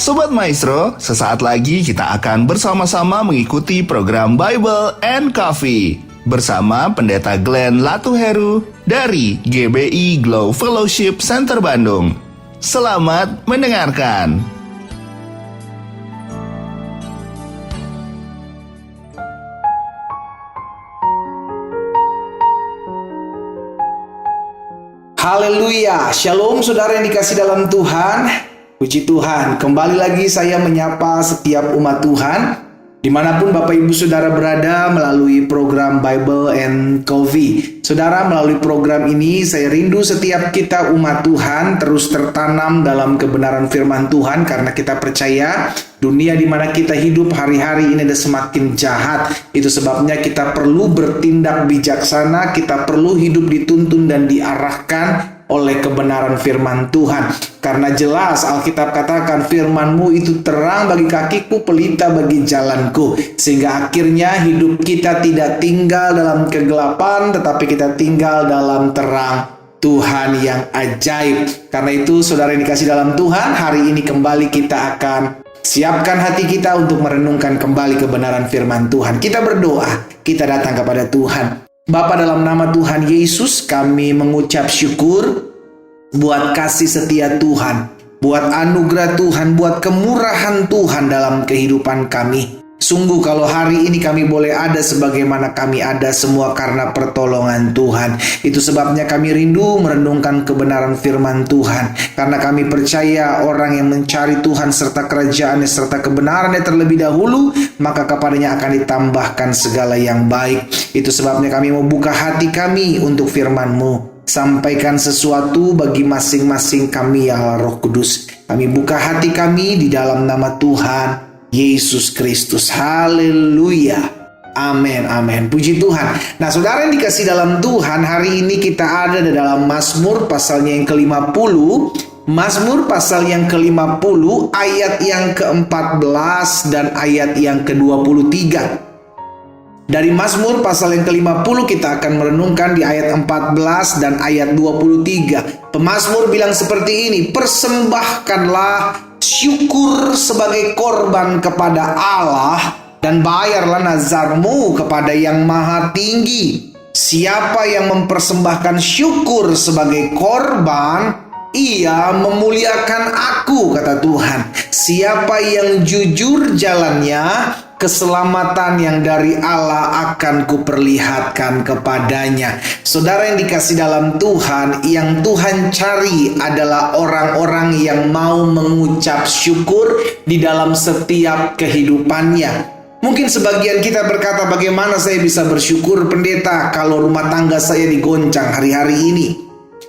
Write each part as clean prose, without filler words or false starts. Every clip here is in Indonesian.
Sobat Maestro, sesaat lagi kita akan bersama-sama mengikuti program Bible and Coffee bersama Pendeta Glenn Latuheru dari GBI Glow Fellowship Center Bandung. Selamat mendengarkan. Haleluya, shalom saudara yang dikasih dalam Tuhan. Puji Tuhan, kembali lagi saya menyapa setiap umat Tuhan dimanapun Bapak Ibu Saudara berada melalui program Bible and Coffee. Saudara, melalui program ini saya rindu setiap kita umat Tuhan terus tertanam dalam kebenaran firman Tuhan, karena kita percaya dunia di mana kita hidup hari-hari ini ada semakin jahat. Itu sebabnya kita perlu bertindak bijaksana, kita perlu hidup dituntun dan diarahkan oleh kebenaran firman Tuhan. Karena jelas Alkitab katakan, firman-Mu itu terang bagi kakiku, pelita bagi jalanku. Sehingga akhirnya hidup kita tidak tinggal dalam kegelapan, tetapi kita tinggal dalam terang Tuhan yang ajaib. Karena itu saudara yang dikasih dalam Tuhan, hari ini kembali kita akan siapkan hati kita untuk merenungkan kembali kebenaran firman Tuhan. Kita berdoa, kita datang kepada Tuhan. Bapa, dalam nama Tuhan Yesus kami mengucap syukur buat kasih setia Tuhan, buat anugerah Tuhan, buat kemurahan Tuhan dalam kehidupan kami. Sungguh kalau hari ini kami boleh ada sebagaimana kami ada, semua karena pertolongan Tuhan. Itu sebabnya kami rindu merenungkan kebenaran firman Tuhan, karena kami percaya orang yang mencari Tuhan serta kerajaannya serta kebenarannya terlebih dahulu, maka kepadanya akan ditambahkan segala yang baik. Itu sebabnya kami mau buka hati kami untuk firman-Mu. Sampaikan sesuatu bagi masing-masing kami ya Roh Kudus. Kami buka hati kami di dalam nama Tuhan Yesus Kristus. Haleluya. Amin, amin. Puji Tuhan. Nah, saudara yang dikasih dalam Tuhan, hari ini kita ada di dalam Mazmur pasalnya yang ke-50. Mazmur pasal yang ke-50, ayat yang ke-14 dan ayat yang ke-23. Dari Mazmur pasal yang ke-50 kita akan merenungkan di ayat 14 dan ayat 23. Pemazmur bilang seperti ini, persembahkanlah syukur sebagai korban kepada Allah, dan bayarlah nazarmu kepada yang maha tinggi. Siapa yang mempersembahkan syukur sebagai korban, ia memuliakan aku, kata Tuhan. Siapa yang jujur jalannya, keselamatan yang dari Allah akan kuperlihatkan kepadanya. Saudara yang dikasih dalam Tuhan, yang Tuhan cari adalah orang-orang yang mau mengucap syukur di dalam setiap kehidupannya. Mungkin sebagian kita berkata, bagaimana saya bisa bersyukur pendeta kalau rumah tangga saya digoncang hari-hari ini?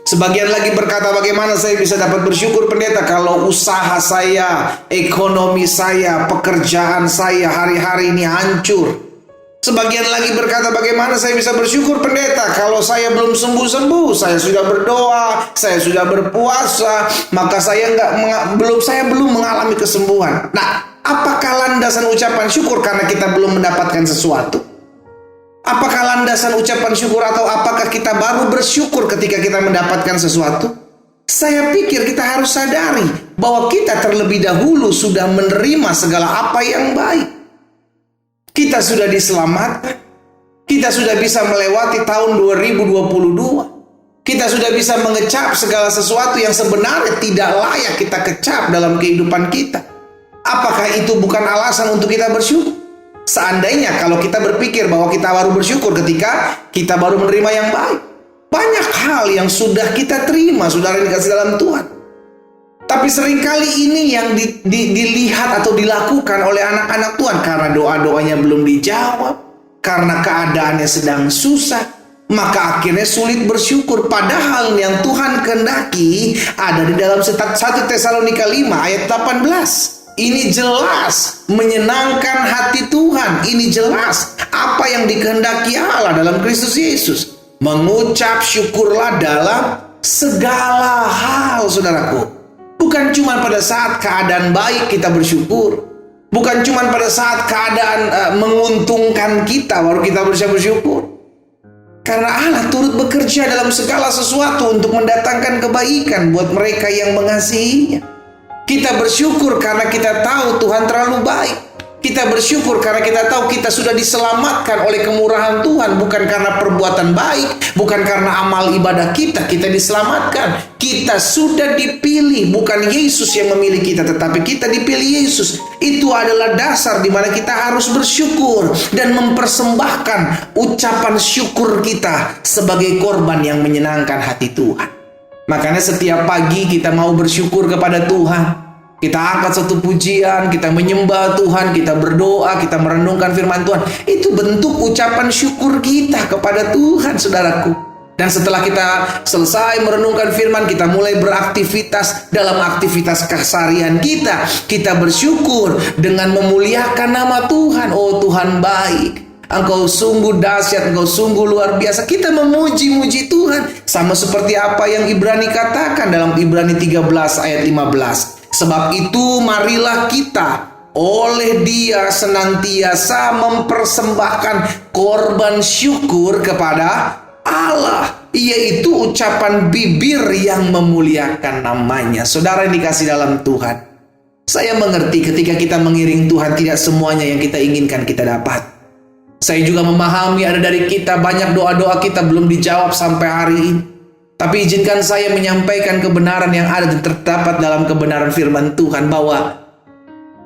Sebagian lagi berkata, bagaimana saya bisa dapat bersyukur pendeta kalau usaha saya, ekonomi saya, pekerjaan saya hari-hari ini hancur. Sebagian lagi berkata, bagaimana saya bisa bersyukur pendeta kalau saya belum sembuh-sembuh, saya sudah berdoa, saya sudah berpuasa, maka saya belum mengalami kesembuhan. Nah, apakah landasan ucapan syukur karena kita belum mendapatkan sesuatu? Apakah landasan ucapan syukur atau apakah kita baru bersyukur ketika kita mendapatkan sesuatu? Saya pikir kita harus sadari bahwa kita terlebih dahulu sudah menerima segala apa yang baik. Kita sudah diselamatkan. Kita sudah bisa melewati tahun 2022. Kita sudah bisa mengecap segala sesuatu yang sebenarnya tidak layak kita kecap dalam kehidupan kita. Apakah itu bukan alasan untuk kita bersyukur? Seandainya kalau kita berpikir bahwa kita baru bersyukur ketika kita baru menerima yang baik. Banyak hal yang sudah kita terima, saudara yang dikasih dalam Tuhan. Tapi seringkali ini yang dilihat atau dilakukan oleh anak-anak Tuhan, karena doa-doanya belum dijawab, karena keadaannya sedang susah, maka akhirnya sulit bersyukur. Padahal yang Tuhan kehendaki ada di dalam 1 Tesalonika 5 ayat 18. Ini jelas menyenangkan hati Tuhan. Ini jelas apa yang dikehendaki Allah dalam Kristus Yesus. Mengucap syukurlah dalam segala hal, saudaraku. Bukan cuma pada saat keadaan baik kita bersyukur. Bukan cuma pada saat keadaan menguntungkan kita baru kita bisa bersyukur. Karena Allah turut bekerja dalam segala sesuatu untuk mendatangkan kebaikan buat mereka yang mengasihinya. Kita bersyukur karena kita tahu Tuhan terlalu baik. Kita bersyukur karena kita tahu kita sudah diselamatkan oleh kemurahan Tuhan. Bukan karena perbuatan baik, bukan karena amal ibadah kita diselamatkan. Kita sudah dipilih, bukan Yesus yang memilih kita, tetapi kita dipilih Yesus. Itu adalah dasar di mana kita harus bersyukur dan mempersembahkan ucapan syukur kita sebagai korban yang menyenangkan hati Tuhan. Makanya setiap pagi kita mau bersyukur kepada Tuhan. Kita angkat satu pujian, kita menyembah Tuhan, kita berdoa, kita merenungkan firman Tuhan. Itu bentuk ucapan syukur kita kepada Tuhan, saudaraku. Dan setelah kita selesai merenungkan firman, kita mulai beraktivitas dalam aktivitas keseharian kita. Kita bersyukur dengan memuliakan nama Tuhan. Oh Tuhan baik, Engkau sungguh dahsyat, Engkau sungguh luar biasa. Kita memuji-muji Tuhan. Sama seperti apa yang Ibrani katakan dalam Ibrani 13 ayat 15. Sebab itu marilah kita oleh Dia senantiasa mempersembahkan korban syukur kepada Allah, yaitu ucapan bibir yang memuliakan namanya. Saudara yang dikasih dalam Tuhan, saya mengerti ketika kita mengiring Tuhan, tidak semuanya yang kita inginkan kita dapat. Saya juga memahami ada dari kita banyak doa-doa kita belum dijawab sampai hari ini. Tapi izinkan saya menyampaikan kebenaran yang ada dan terdapat dalam kebenaran firman Tuhan, bahwa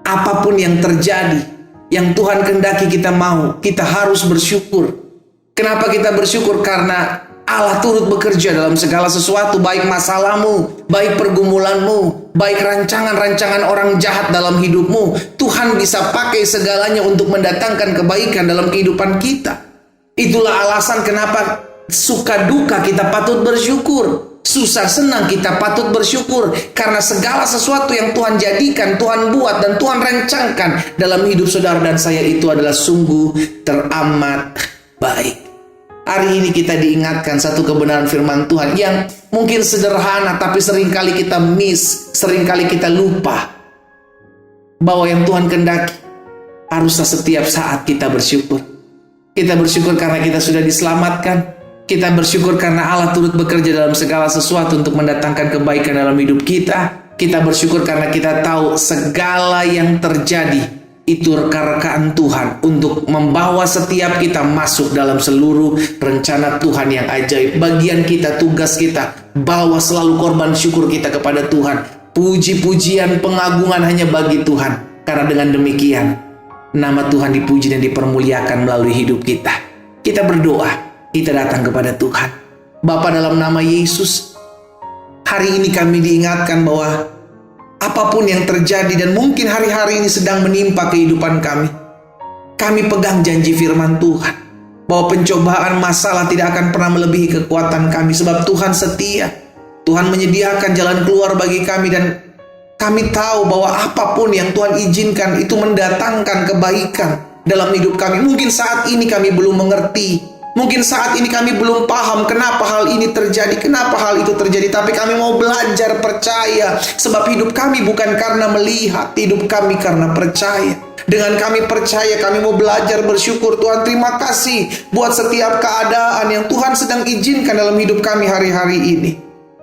apapun yang terjadi, yang Tuhan kehendaki kita mau, kita harus bersyukur. Kenapa kita bersyukur? Karena Allah turut bekerja dalam segala sesuatu, baik masalahmu, baik pergumulanmu, baik rancangan-rancangan orang jahat dalam hidupmu. Tuhan bisa pakai segalanya untuk mendatangkan kebaikan dalam kehidupan kita. Itulah alasan kenapa suka duka kita patut bersyukur, susah senang kita patut bersyukur, karena segala sesuatu yang Tuhan jadikan, Tuhan buat dan Tuhan rencangkan dalam hidup saudara dan saya itu adalah sungguh teramat baik. Hari ini kita diingatkan satu kebenaran firman Tuhan yang mungkin sederhana, tapi seringkali kita miss, seringkali kita lupa, bahwa yang Tuhan kehendaki haruslah setiap saat kita bersyukur. Kita bersyukur karena kita sudah diselamatkan. Kita bersyukur karena Allah turut bekerja dalam segala sesuatu untuk mendatangkan kebaikan dalam hidup kita. Kita bersyukur karena kita tahu segala yang terjadi itu reka-rekaan Tuhan untuk membawa setiap kita masuk dalam seluruh rencana Tuhan yang ajaib. Bagian kita, tugas kita, bawa selalu korban syukur kita kepada Tuhan. Puji-pujian, pengagungan hanya bagi Tuhan. Karena dengan demikian, nama Tuhan dipuji dan dipermuliakan melalui hidup kita. Kita berdoa. Kita datang kepada Tuhan. Bapa, dalam nama Yesus, hari ini kami diingatkan bahwa apapun yang terjadi dan mungkin hari-hari ini sedang menimpa kehidupan kami, kami pegang janji firman Tuhan bahwa pencobaan masalah tidak akan pernah melebihi kekuatan kami, sebab Tuhan setia. Tuhan menyediakan jalan keluar bagi kami, dan kami tahu bahwa apapun yang Tuhan izinkan itu mendatangkan kebaikan dalam hidup kami. Mungkin saat ini kami belum mengerti, mungkin saat ini kami belum paham kenapa hal ini terjadi, kenapa hal itu terjadi. Tapi kami mau belajar percaya, sebab hidup kami bukan karena melihat, hidup kami karena percaya. Dengan kami percaya, kami mau belajar bersyukur. Tuhan, terima kasih buat setiap keadaan yang Tuhan sedang izinkan dalam hidup kami hari-hari ini.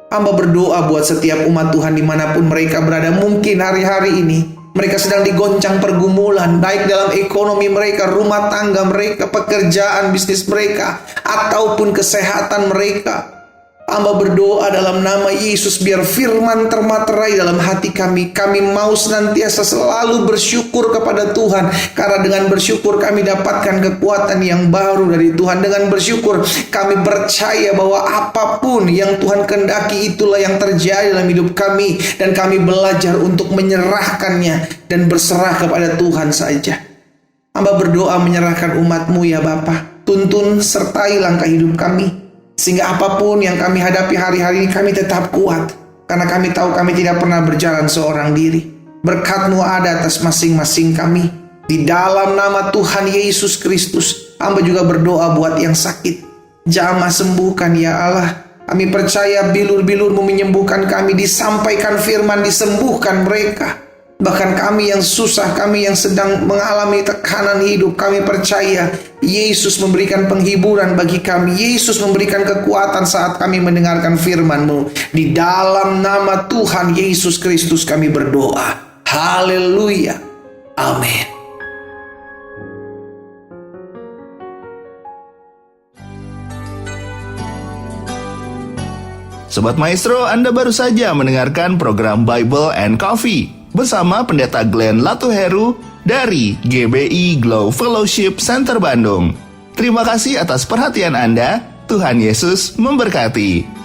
Hamba berdoa buat setiap umat Tuhan dimanapun mereka berada. Mungkin hari-hari ini mereka sedang digoncang pergumulan, baik dalam ekonomi mereka, rumah tangga mereka, pekerjaan, bisnis mereka, ataupun kesehatan mereka. Hamba berdoa dalam nama Yesus, biar firman termaterai dalam hati kami. Kami mau senantiasa selalu bersyukur kepada Tuhan, karena dengan bersyukur kami dapatkan kekuatan yang baru dari Tuhan. Dengan bersyukur kami percaya bahwa apapun yang Tuhan kehendaki itulah yang terjadi dalam hidup kami, dan kami belajar untuk menyerahkannya dan berserah kepada Tuhan saja. Hamba berdoa menyerahkan umat-Mu ya Bapa. Tuntun sertai langkah hidup kami, sehingga apapun yang kami hadapi hari-hari ini kami tetap kuat, karena kami tahu kami tidak pernah berjalan seorang diri. Berkat-Mu ada atas masing-masing kami. Di dalam nama Tuhan Yesus Kristus, hamba juga berdoa buat yang sakit. Jamah sembuhkan ya Allah. Kami percaya bilur-bilur-Mu menyembuhkan kami. Disampaikan firman, disembuhkan mereka. Bahkan kami yang susah, kami yang sedang mengalami tekanan hidup, kami percaya Yesus memberikan penghiburan bagi kami. Yesus memberikan kekuatan saat kami mendengarkan firman-Mu. Di dalam nama Tuhan Yesus Kristus kami berdoa. Haleluya. Amin. Sobat Maestro, Anda baru saja mendengarkan program Bible and Coffee bersama Pendeta Glenn Latuheru dari GBI Glow Fellowship Center Bandung. Terima kasih atas perhatian Anda. Tuhan Yesus memberkati.